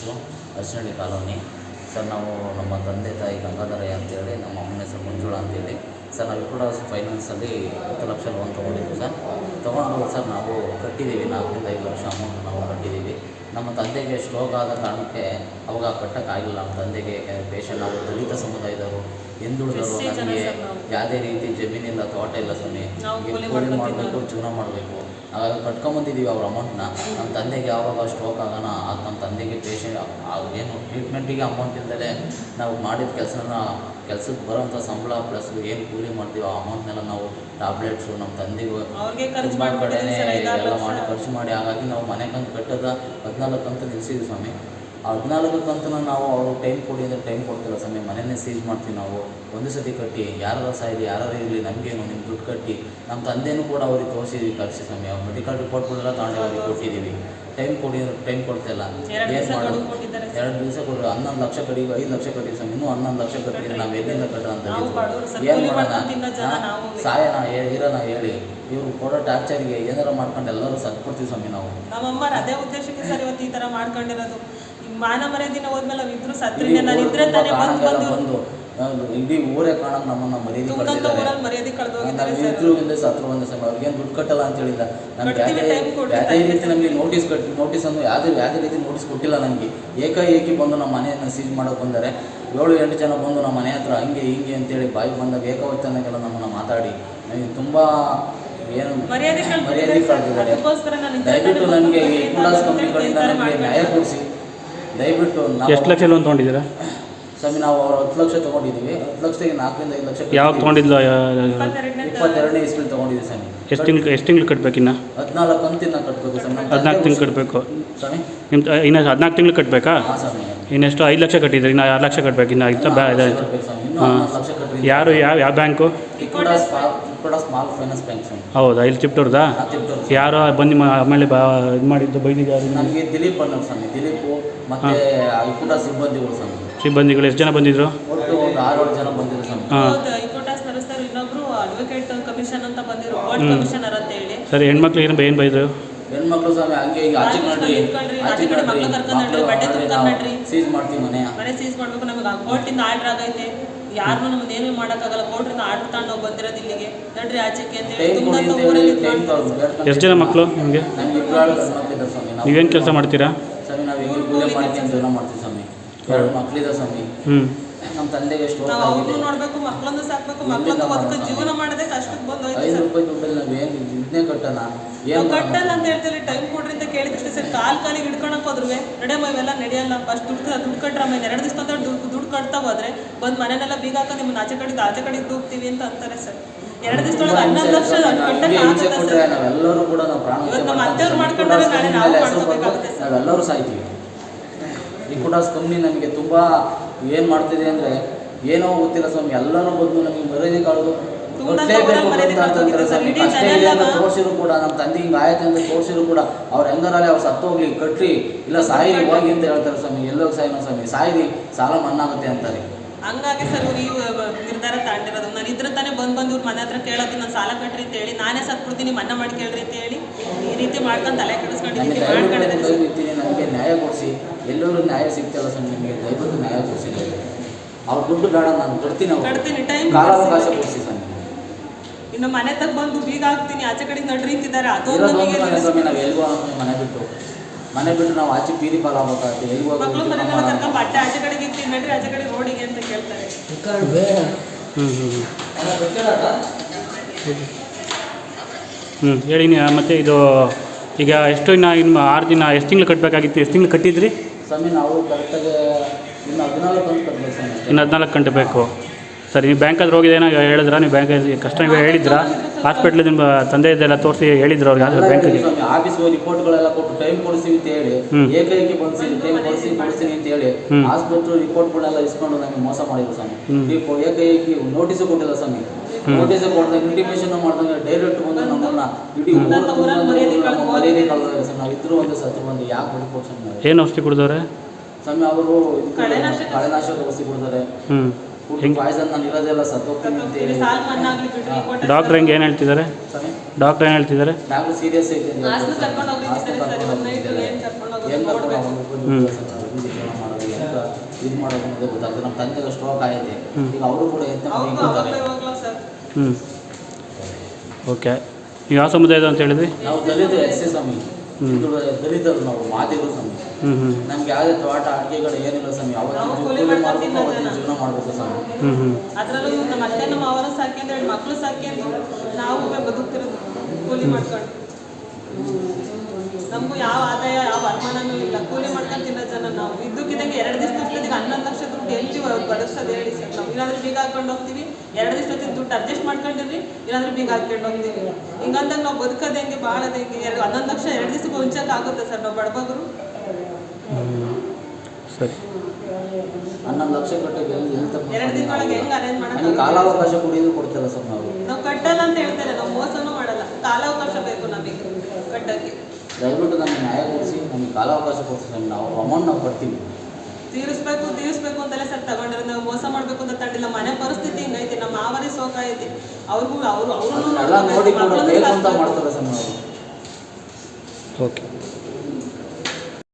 Address ಅರಸನಹಳ್ಳಿ colony. Sir ನಾವು ನಮ್ಮ ತಂದೆ ತಾಯಿ ಗಂಗಾಧರಯ್ಯ ಅಂತೇಳಿ, ನಮ್ಮ ಅಮ್ಮನ ಹೆಸರು ಮಂಜುಳಾ ಅಂತೇಳಿ. ಸರ್ ನಾವು ಕೂಡ ಫೈನಾನ್ಸಲ್ಲಿ 10 ಲಕ್ಷ ಲೋನ್ ತೊಗೊಂಡಿದ್ವಿ ಸರ್. ತೊಗೊಂಡು ಸರ್ ನಾವು ಕಟ್ಟಿದ್ದೀವಿ, 4 ರಿಂದ 5 ಲಕ್ಷ ಅಮೌಂಟ್ ನಾವು ಕಟ್ಟಿದ್ದೀವಿ. ನಮ್ಮ ತಂದೆಗೆ ಸ್ಟ್ರೋಕ್ ಆದ ಕಾರಣಕ್ಕೆ ಅವಾಗ ಕಟ್ಟೋಕ್ಕಾಗಿಲ್ಲ. ನಮ್ಮ ತಂದೆಗೆ ಪೇಷಂಟ್, ನಾವು ದಲಿತ ಸಮುದಾಯದವರು, ಹಿಂದುಳಿದವರು, ನಮಗೆ ಯಾವುದೇ ರೀತಿ ಜಮೀನಿಲ್ಲ, ತೋಟ ಇಲ್ಲ ಸ್ವಾಮಿ, ಕೂಲಿ ಮಾಡಬೇಕು, ಜೀವನ ಮಾಡಬೇಕು. ಹಾಗಾಗಿ ಕಟ್ಕೊಂಬಂದಿದ್ದೀವಿ ಅವ್ರ ಅಮೌಂಟ್ನ. ನಮ್ಮ ತಂದೆಗೆ ಯಾವಾಗ ಸ್ಟ್ರೋಕ್ ಆಗೋಣ, ಅದು ನಮ್ಮ ತಂದೆಗೆ ಪೇಷಂಟ್ ಏನು ಟ್ರೀಟ್ಮೆಂಟಿಗೆ ಅಮೌಂಟ್ ಇಲ್ಲದೆ ನಾವು ಮಾಡಿದ ಕೆಲಸಕ್ಕೆ ಬರೋಂಥ ಸಂಬಳ ಪ್ಲಸ್ ಏನು ಕೂಲಿ ಮಾಡ್ತೀವಿ ಆ ಅಮೌಂಟ್ನೆಲ್ಲ ನಾವು ಟ್ಯಾಬ್ಲೆಟ್ಸು ನಮ್ಮ ತಂದೆಗೂ ತುಂಬ ಕಡೆನೇ ಎಲ್ಲ ಮಾಡಿ ಖರ್ಚು ಮಾಡಿ, ಹಾಗಾಗಿ ನಾವು ಮನೆ ಕಂತು ಕಟ್ಟೋದ 14 ಕಂತು ನಿಲ್ಲಿಸಿದ್ವಿ ಸ್ವಾಮಿ. ಆ 14 ಕಂತನ್ನ ನಾವು ಅವರು ಟೈಮ್ ಕೊಡಿ ಅಂದರೆ ಟೈಮ್ ಕೊಡ್ತಿಲ್ಲ ಸ್ವಾಮಿ. ಮನೆಯೇ ಸೀಜ್ ಮಾಡ್ತೀವಿ ನಾವು. ಒಂದು ಸತಿ ಕಟ್ಟಿ, ಯಾರು ಸಾಯಿಲಿ ಯಾರು ಇರಲಿ ನಮಗೇನು, ನಿಮ್ಮ ದುಡ್ಡು ಕಟ್ಟಿ. ನಮ್ಮ ತಂದೆನೂ ಕೂಡ ಅವ್ರಿಗೆ ತೋರಿಸಿದ್ವಿ, ಕಳಿಸಿ ಸ್ವಾಮಿ. ಅವ್ರು ಮೆಡಿಕಲ್ ರಿಪೋರ್ಟ್ಗಳೆಲ್ಲ ತಗೊಂಡು ಅವ್ರಿಗೆ ಕೊಟ್ಟಿದ್ದೀವಿ. ಟೈಮ್ ಕೊಡಿ ಅಂದರೆ ಟೈಮ್ ಕೊಡ್ತಿಲ್ಲ. ಏನು ಮಾಡೋದು? 2 ದಿವಸ ಕೊಡಿ. 11 ಲಕ್ಷ ಕಡಿ, 5 ಲಕ್ಷ ಕಟ್ಟಿ ಸ್ವಾಮಿ. ಇನ್ನೂ 11 ಲಕ್ಷ ಕಟ್ಟಿದ್ರೆ ನಾವು ಎಲ್ಲಿಂದ ಕಟ್ಟ ಅಂತ ಏನು ಮಾಡೋಣ? ಸಾಯನ ಇರೋಣ ಹೇಳಿ. ಇವ್ರು ಕೊಡೋ ಟಾರ್ಚರ್ಗೆ ಏನಾರ ಮಾಡ್ಕೊಂಡು ಎಲ್ಲರೂ ಸತ್ಕೊಡ್ತೀವಿ ಸ್ವಾಮಿ ನಾವು. ನಮ್ಮಮ್ಮರು ಅದೇ ಉದ್ದೇಶಕ್ಕೆ ಸರ್ ಇವತ್ತು ಈ ಥರ ಮಾಡ್ಕೊಂಡಿರೋದು. ಮಾನ ಮರ್ಯಾದಿನ ಹೋದ್ಮೇಲೆ ಇದ್ರು ಸತ್ರಿನ ನಾನು ಇದ್ರೆ ತಾನೇ ಬಂದು ಇಡೀ ಊರೇ ಕಾಣಕ್ಕೆ ನಮ್ಮನ್ನು ಮರ್ಯಾದೆ ಕಳೆದಿದ್ದಾರೆ. ಇದ್ರು ಹಿಂದೆ ಸತ್ರು ಒಂದೇ ಸಮಯ ಅವ್ರಿಗೇನು ದುಡ್ಡು ಕಟ್ಟಲ್ಲ ಅಂತ ಹೇಳಿಲ್ಲ. ನಮ್ಗೆ ಯಾವುದೇ ರೀತಿ ನಮಗೆ ನೋಟಿಸನ್ನು ಯಾವುದೇ ರೀತಿ ನೋಟಿಸ್ ಕೊಟ್ಟಿಲ್ಲ. ನಮಗೆ ಏಕಾಏಕಿ ಬಂದು ನಮ್ಮ ಮನೆಯನ್ನು ಸೀಜ್ ಮಾಡೋಕೆ ಬಂದರೆ 7-8 ಜನ ಬಂದು ನಮ್ಮ ಮನೆ ಹತ್ರ ಹಂಗೆ ಹಿಂಗೆ ಅಂತೇಳಿ ಬಾಯಿ ಬಂದಾಗ ಏಕವಚನಕ್ಕೆಲ್ಲ ನಮ್ಮನ್ನು ಮಾತಾಡಿ ನನಗೆ ತುಂಬ ಏನು ಮರ್ಯಾದೆ ಕಳೆದಿದ್ದಾರೆ. ದಯವಿಟ್ಟು ನನಗೆ ಈ ಕೂಡಾಸ್ ಕಂಪ್ನಿಗಳಿಂದ ನಮಗೆ ನ್ಯಾಯ ಕೊಡಿಸಿ ದಯವಿಟ್ಟು. ಎಷ್ಟು ಲಕ್ಷ ಲೋನ್ ತೊಗೊಂಡಿದ್ದೀರಾ ಸ್ವಾಮಿ? ನಾವು ಅವ್ರು 10 ಲಕ್ಷ ತೊಗೊಂಡಿದ್ದೀವಿ. 10 ಲಕ್ಷಕ್ಕೆ 4 ರಿಂದ 5 ಲಕ್ಷ ಯಾವಾಗ ತೊಗೊಂಡಿದ್ಲು? 22ನೇ ಇಸ್ವಿಲಿ ತೊಗೊಂಡಿದ್ದೀವಿ ಸ್ವಾಮಿ. ಎಷ್ಟು ತಿಂಗಳು ಕಟ್ಟಬೇಕಿನ್ನ? 14 ಕಂತಿನ ಕಟ್ಟಬೇಕು ಸ್ವಾಮಿ. 14 ತಿಂಗಳು ಕಟ್ಟಬೇಕು ಸ್ವಾಮಿ. ನಿಮ್ಮ ಇನ್ನು 14 ತಿಂಗಳು ಕಟ್ಟಬೇಕಾ? ಹಾಂ ಸ್ವಾಮಿ. ಇನ್ನೆಷ್ಟು 5 ಲಕ್ಷ ಕಟ್ಟಿದ್ರಿ, ಇನ್ನು 6 ಲಕ್ಷ ಕಟ್ಟಬೇಕಿನ್ನ ಆಯ್ತಾ? ಯಾರು ಯಾವ bank? Equitas small finance bank ಸ್ವಾಮಿ. ಹೌದಾ? ಇಲ್ಲಿ ಚಿಪ್ಟೂರ್ದಾ? ಯಾರು ಬಂದು ಆಮೇಲೆ ಇದು ಮಾಡಿದ್ದು ಬೈದಿದ್ದಾರೆ? ನಮಗೆ ದಿಲೀಪ್ ಅನ್ನೋರು ಸ್ವಾಮಿ. ದಿಲೀಪು ಮತ್ತು ಇಕ್ವಿಟಾಸ್ ಸಿಬ್ಬಂದಿಗಳು ಸ್ವಾಮಿ. ಸಿಬ್ಬಂದಿಗಳು ಎಷ್ಟು ಜನ ಬಂದಿದ್ರು? ಒಟ್ಟು ಒಂದು 6-7 ಜನ ಬಂದಿದ್ರು ಸ್ವಾಮಿ. ಇಕ್ವಿಟಾಸ್ ನಡೆಸ್ತಾರೆ. ಇನ್ನೊಬ್ರು ಅಡ್ವೊಕೇಟ್ ಕಮಿಷನ್ ಅಂತ ಬಂದಿರು, ಕೋರ್ಟ್ ಕಮಿಷನರ್ ಅಂತ ಹೇಳಿ. ಸರಿ, ಹೆಣ್ಮಕ್ಳು ಏನು ಬೈದ್ರು? ಹೆಣ್ಮಕ್ಳು ಸ್ವಾಮಿ ಹಂಗೆ ಈಗ ಆಚೆ ಮಾಡ್ರಿ ಸೀಜ್ ಮಾಡ್ತೀವಿ, ಮನೆ ಸೀಜ್ ಮಾಡಬೇಕು. ನಮಗೆ ಕೋರ್ಟಿಂದ ಆರ್ಡರ್ ಆಗೈತೆ, ಯಾರನ್ನೂ ನಮ್ದು ಏನೂ ಮಾಡೋಕ್ಕಾಗಲ್ಲ. ಕೋರ್ಟ್ರಿಂದ ಆರ್ಡರ್ ತಗೊಂಡು ನಾವು ಬಂದಿರೋದು ಇಲ್ಲಿಗೆ, ನಡ್ರಿ ಆಚೆಗೆ ಅಂತ ಹೇಳಿ. ಎಷ್ಟು ಜನ ಮಕ್ಕಳು ನಿಮಗೆ? ನೀವೇನು ಕೆಲಸ ಮಾಡ್ತೀರಾ ಸ್ವಾಮಿ? ನಾವು ಹೆಂಗೆ ಕೂಲಿ ಮಾಡ್ತೀವಿ ಅಂತ ಜೀವನ ಮಾಡ್ತೀವಿ ಸ್ವಾಮಿ. 2 ಮಕ್ಕಳಿದೆ ಸ್ವಾಮಿ. ನಮ್ಮ ತಂದೆಗೆ ಸ್ಟ್ರೋಕ್ ಆಗಿದೆ. ನೋಡ್ಬೇಕು, ಮಕ್ಕಳನ್ನು ಸಾಕ್ಬೇಕು, ಮಕ್ಕಳನ್ನು ಒದಕ ಜೀವನ ಮಾಡೋದೇ ಕಷ್ಟಕ್ಕೆ ಬಂದು 5 ರೂಪಾಯಿ ದುಡ್ಡಲ್ಲಿ ನಾವು ಏನು ಇದನ್ನೇ ಕಟ್ಟೋಣ? ಏನು ಕಟ್ಟಲ್ಲ ಅಂತ ಹೇಳ್ತೀವಿ. ಟೈಮ್ ಕೊಡ್ರಿ ಅಂತ ಕೇಳಿದಷ್ಟೇ ಸರ್. ಕಾಲಿಗೆ ಹಿಡ್ಕೊಳಕ್ಕೆ ಹೋದ್ರು ನಡೆಯಮ್ಮ ಇವೆಲ್ಲ ನಡೆಯಲ್ಲ. ಫಸ್ಟ್ ದುಡ್ಡು ಕಟ್ರೆ ಆಮೇಲೆ 2 ದಿವಸ ಅಂತ ದುಡ್ಡು ಕಟ್ತಾ ಹೋದ್ರೆ ಬಂದು ಮನೆಯೆಲ್ಲ ಬೀಗ ಹಾಕೋ ನಿಮ್ಮನ್ನ ಆಚೆ ಕಡೆಗೆ ಹೋಗ್ತೀವಿ ಅಂತ ಅಂತಾರೆ ಸರ್. 2 ದಿವಸದೊಳಗೆ 11 ಲಕ್ಷ ನಾವೆಲ್ಲರೂ ಕೂಡ ನಾವು ಪ್ರಾಣ ನಮ್ಮ ಅತ್ತೆಯವ್ರು ಮಾಡ್ಕೊಂಡ್ರೆ ನಾಳೆ ನಾವು ಮಾಡ್ಕೋಬೇಕಾಗುತ್ತೆ ಸರ್. ನಾವೆಲ್ಲರೂ ಸಾಯ್ತೀವಿ. ಇಕ್ವಿಟಾಸ್ ಕಂಪ್ನಿ ನಮಗೆ ತುಂಬ ಏನು ಮಾಡ್ತಿದೆ ಅಂದರೆ ಏನೋ ಗೊತ್ತಿಲ್ಲ ಸ್ವಾಮಿ. ಎಲ್ಲರೂ ಬಂದು ನಮಗೆ ಮರ್ಯಾದೆ ಕಾಳೋದು ಕೊಟ್ಟಲೇಬೇಕು ಅಂತಂದ್ರೆ ಸ್ವಾಮಿ. ಕಷ್ಟ ಇದೆ ಅಂತ ತೋರಿಸಿದ್ರು ಕೂಡ, ನಮ್ಮ ತಂದೆ ಹಿಂಗೆ ಆಯ್ತು ಅಂತ ತೋರಿಸಿದ್ರು ಕೂಡ ಅವ್ರು ಹೆಂಗಾರಲ್ಲಿ ಅವ್ರು ಸತ್ತೋಗ್ಲಿ, ಕಟ್ರಿ, ಇಲ್ಲ ಸಾಯಿರಿ ಹೋಗಿ ಅಂತ ಹೇಳ್ತಾರೆ ಸ್ವಾಮಿ. ಎಲ್ಲೋಗಿ ಸಾಯಿನೋ ಸ್ವಾಮಿ, ಸಾಯಿರಿ, ಸಾಲ ಮನ್ನಾ ಆಗುತ್ತೆ ಅಂತಾರೆ. ಹಂಗಾಗಿ ಸರ್ ಈ ನಿರ್ಧಾರ ತಾಂಡಿರೋದು. ನಾನು ಇದ್ರ ತಾನೇ ಬಂದು ಇವ್ರ ಮನೆ ಹತ್ರ ಕೇಳೋದು, ನಾನು ಸಾಲ ಕಟ್ರಿ ಅಂತ ಹೇಳಿ, ನಾನೇ ಸತ್ಬಿಡ್ತೀನಿ, ಮನ್ನಾ ಮಾಡಿ ಕೇಳ್ರಿ ಅಂತ ಹೇಳಿ ಈ ರೀತಿ ಮಾಡ್ಕೊಂಡು ತಲೆ ಕೆಡಿಸ್ಕೊಂಡಿದ್ದೀನಿ. ನಮಗೆ ನ್ಯಾಯ ಕೊಡಿಸಿ. ಎಲ್ಲರೂ ನ್ಯಾಯ ಸಿಗ್ತಲ್ಲ ಸ್ವಾಮಿ. ನಿಮಗೆ ದಯವಿಟ್ಟು ನ್ಯಾಯ ಕೊಡಿಸಿ. ಅವ್ರು ದುಡ್ಡು ಬೇಡ, ನಾನು ಕೊಡ್ತೀನಿ, ಟೈಮ್ ಕಾಲಾವಕಾಶ ಕೊಡಿಸಿ ಸ್ವಾಮಿ. ಇನ್ನು ಮನೆ ತಗ ಬಂದು ಬೀಗ ಹಾಕ್ತೀನಿ, ಆಚೆ ಕಡೆಗೆ ನಡ್ರಿ ಅಂತಿದ್ದಾರೆ. ಅದು ಸ್ವಾಮಿ ನಾವು ಎಲ್ಗೋ ಮನೆ ಬಿಟ್ಟು ನಾವು ಆಚೆ ಬೀದಿ ಪಾಲ್ ಆಗ್ಬೇಕಾಗುತ್ತೆ. ಎಲ್ಗೋ ಮಕ್ಕಳು ಮನೆಗೆಲ್ಲ ಕರ್ಕೊಂಡು ಬಟ್ಟೆ ಆಚೆ ಕಡೆಗೆ ಇರ್ತೀವಿ, ನಡ್ರಿ ಆಚೆ ಕಡೆ ರೋಡಿಗೆ ಅಂತ ಕೇಳ್ತಾರೆ. ಹೇಳಿ. ಮತ್ತು ಇದು ಈಗ ಎಷ್ಟು ಇನ್ನು 6 ದಿನ, ಎಷ್ಟು ತಿಂಗಳು ಕಟ್ಟಬೇಕಾಗಿತ್ತು? ಎಷ್ಟು ತಿಂಗಳು ಕಟ್ಟಿದ್ರಿ ಸ್ವಾಮಿ? ನಾವು ಕರೆಕ್ಟಾಗಿ ಇನ್ನು 14 ಕಂತು ಕಟ್ಟಬೇಕು ಸ್ವಾಮಿ. ಇನ್ನು 14 ಗಂಟೆ ಸರಿ. ನೀವು ಬ್ಯಾಂಕಾದ್ರೆ ಹೋಗಿದ್ದೇನೋ ಹೇಳಿದ್ರಾ? ನೀವು ಬ್ಯಾಂಕಲ್ಲಿ ಕಷ್ಟ ಹೇಳಿದ್ರಾ? ಹಾಸ್ಪಿಟ್ಲ್ ನಿಮ್ಮ ತಂದೆ ಇದೆಲ್ಲ ತೋರಿಸಿ ಹೇಳಿದ್ರು ಅವ್ರಿಗೆ? ಯಾವ್ದು ಬ್ಯಾಂಕಿಗೆ ಆಫೀಸ್ಗೆ ರಿಪೋರ್ಟ್ಗಳೆಲ್ಲ ಕೊಟ್ಟು ಟೈಮ್ ಕೊಡಿಸ್ತೀವಿ ಅಂತ ಹೇಳಿ ಏಕೈಕಿ ಬಂದು ಟೈಮ್ ಕೊಡಿಸ್ತೀನಿ ಅಂತ ಹೇಳಿ ಆಸ್ಪತ್ರೆ ರಿಪೋರ್ಟ್ಗಳೆಲ್ಲ ಇಸ್ಕೊಂಡು ನಮಗೆ ಮೋಸ ಮಾಡಿದ್ರು ಸ್ವಾಮಿ. ಏಕೈಕಿ ನೋಟಿಸು ಕೊಟ್ಟಿಲ್ಲ ಸ್ವಾಮಿ. ನೋಟಿಸ್ ಕೊಡ್ದಾಗ ಇಂಟಿಮೇಷನ್ ಮಾಡಿದಾಗ ಡೈರೆಕ್ಟ್ ಬಂದು ನಮ್ಮನ್ನ ಇಡೀ ಮರ್ಯಾದೆ ಕಳೆದಾಗ ಸರ್. ನಾವು ಇದ್ರು ಒಂದು ಸತ್ತು ಬಂದು ಯಾಕೆ ಬಿಡ್ಬೋದು ಸ್ವಾಮಿ? ಏನು ಔಷಧಿ ಕೊಡಿದವ್ರೆ ಸ್ವಾಮಿ? ಅವರು ಕಳೆನಾಶಕ ಔಷಧಿ ಕೊಡ್ತಾರೆ. ಪಾಯ್ಸನ್ ನಾನು ಇರೋದೆಲ್ಲ ಸತ್ತೋಗ್ತೀನಿ ಅಂತ ಹೇಳಿ. ಡಾಕ್ಟ್ರ್ ಹೆಂಗೆ ಏನು ಹೇಳ್ತಿದ್ದಾರೆ? ಡಾಕ್ಟ್ರ್ ಏನು ಹೇಳ್ತಿದ್ದಾರೆ? ಡಾಕ್ಟ್ರ್ ಸೀರಿಯಸ್ ಐತೆ. ಇದು ಮಾಡೋದು ಅನ್ನೋದೇ ಗೊತ್ತಾಗ್ತದೆ. ನಮ್ಮ ತಂದೆಗೆ ಸ್ಟ್ರೋಕ್ ಆಗೈತೆ, ಹ್ಮ್. ಈಗ ಅವರು ಕೂಡ ಯತ್ನ ಮಾಡಿ ಅವ್ರಿಗೂ ಹಿಂಗಿದ್ದಾರೆ. ಅವಾಗಲೇ ಹೋಗ್ಲಾ ಸರ್? ಹ್ಞೂ ಓಕೆ. ನೀವು ಯಾವ ಸಮುದಾಯದ ಅಂತ ಹೇಳಿದ್ವಿ? ನಾವು ದಲಿತ ಎಸ್ ಸ್ವಾಮಿ, ಹ್ಮ್. ದಲಿತರು ನಾವು ಮಾದಿಗಳು ಸ್ವಾಮಿ. ಹ್ಞೂ ಹ್ಞೂ ನಮ್ಗೆ ಯಾವುದೇ ತೋಟ ಅಡುಗೆಗಳು ಏನಿಲ್ಲ ಸ್ವಾಮಿ. ನಾವು ಅವತ್ತು ಕೂಲಿ ಕೂಲಿ ಮಾಡ್ಕೊಂಡು ಮಾಡ್ಬೇಕು, ಅವತ್ತಿನ ತಿನ್ನೋದು. ಜೀವನ ಮಾಡಬೇಕು ಸ್ವಾಮಿ. ಹ್ಞೂ ಹ್ಞೂ ಅದರಲ್ಲೂ ನಮ್ಮ ಅತ್ತೆ ನಮ್ಮ ಅವರ ಸಾಕ್ಯಂದ್ರೆ 2 ಮಕ್ಕಳು ಸಾಕ್ಯಂದು ನಾವು ಬದುಕ್ತಿರೋದು ಕೂಲಿ ಮಾಡ್ಕೊಂಡು. ನಮಗೂ ಯಾವ ಆದಾಯ ಯಾವ ವರಮಾನನೂ ಇಲ್ಲ, ಕೂಲಿ ಮಾಡ್ಕೊಂಡು ತಿನ್ನೋ ಜನ ನಾವು. ಇದ್ದಕ್ಕಿದ್ದಂಗೆ 2 ದಿವಸ ದುಡ್ಡಿಗೆ 11 ಲಕ್ಷ ದುಡ್ಡು ಎಲ್ಲಿ ಬಡಿಸೋದು ಹೇಳಿ ಸರ್? ನಾವು ಇಲ್ಲಾಂದ್ರೆ ಬೀಗ ಹಾಕೊಂಡು ಹೋಗ್ತೀವಿ, 2 ದಿವಸ ಹೊತ್ತಿಗೆ ದುಡ್ಡು ಅಡ್ಜಸ್ಟ್ ಮಾಡ್ಕೊಂಡಿರ್ವಿ, ಇಲ್ಲಾಂದ್ರೆ ಬೀಗ ಹಾಕೊಂಡು ಹೋಗ್ತೀವಿ. ಹಿಂಗಂದಾಗ ನಾವು ಬದುಕೋದು ಹೆಂಗೆ, ಬಾಳೋದು ಹೆಂಗೆ? 11 ಲಕ್ಷ 2 ದಿವಸಕ್ಕೆ ಹೊಂಚಕ್ಕೆ ಆಗುತ್ತೆ ಸರ್ ನಾವು ಬಡಬಗರು? ಸರಿ. 11 ಲಕ್ಷ ಕಟ್ಟಕ್ಕೆ ಎಲ್ಲಿ 2 ದಿನದೊಳಗೆ ಹೆಂಗೆ ಅರೇಂಜ್ ನಮಗೆ ಮಾಡೋದು? ಕಾಲಾವಕಾಶ ಕೊಡಿದ್ರು ಕೊಡ್ತಿಲ್ಲ ಸರ್ ನಾವು. ನಾವು ಕಟ್ಟಲ್ಲ ಅಂತ ಹೇಳ್ತಾರೆ, ನಾವು ಮೋಸನೂ ಮಾಡಲ್ಲ. ಕಾಲಾವಕಾಶ ಬೇಕು ನಮಗೆ ಕಟ್ಟಕ್ಕೆ. ದಯವಿಟ್ಟು ನಮಗೆ ನ್ಯಾಯ ಕೊಡಿಸಿ, ನಮಗೆ ಕಾಲಾವಕಾಶ ಕೊಡಿಸಿ ಸ್ವಾಮಿ. ನಾವು ಅಮೌಂಟ್ ನಾವು ಕೊಡ್ತೀವಿ. ತೀರಿಸ್ಬೇಕು ಅಂತಲೇ ಸರ್ ತಗೊಂಡ್ರೆ ನಾವು ಮೋಸ ಮಾಡಬೇಕು ಅಂತ ತಗೊಂಡಿಲ್ಲ. ಮನೆ ಪರಿಸ್ಥಿತಿ ಹಿಂಗೈತಿ, ನಮ್ಮ ಮಾವರಿ ಸೋಕಾಗೈತಿ. ಅವ್ರಿಗೂ ಅದನ್ನೆಲ್ಲ ನೋಡಿ ಕೂಡ ಬೇಕು ಅಂತ ಮಾಡ್ತಾರೆ ಸ್ವಾಮಿ ಅವರು. ಓಕೆ.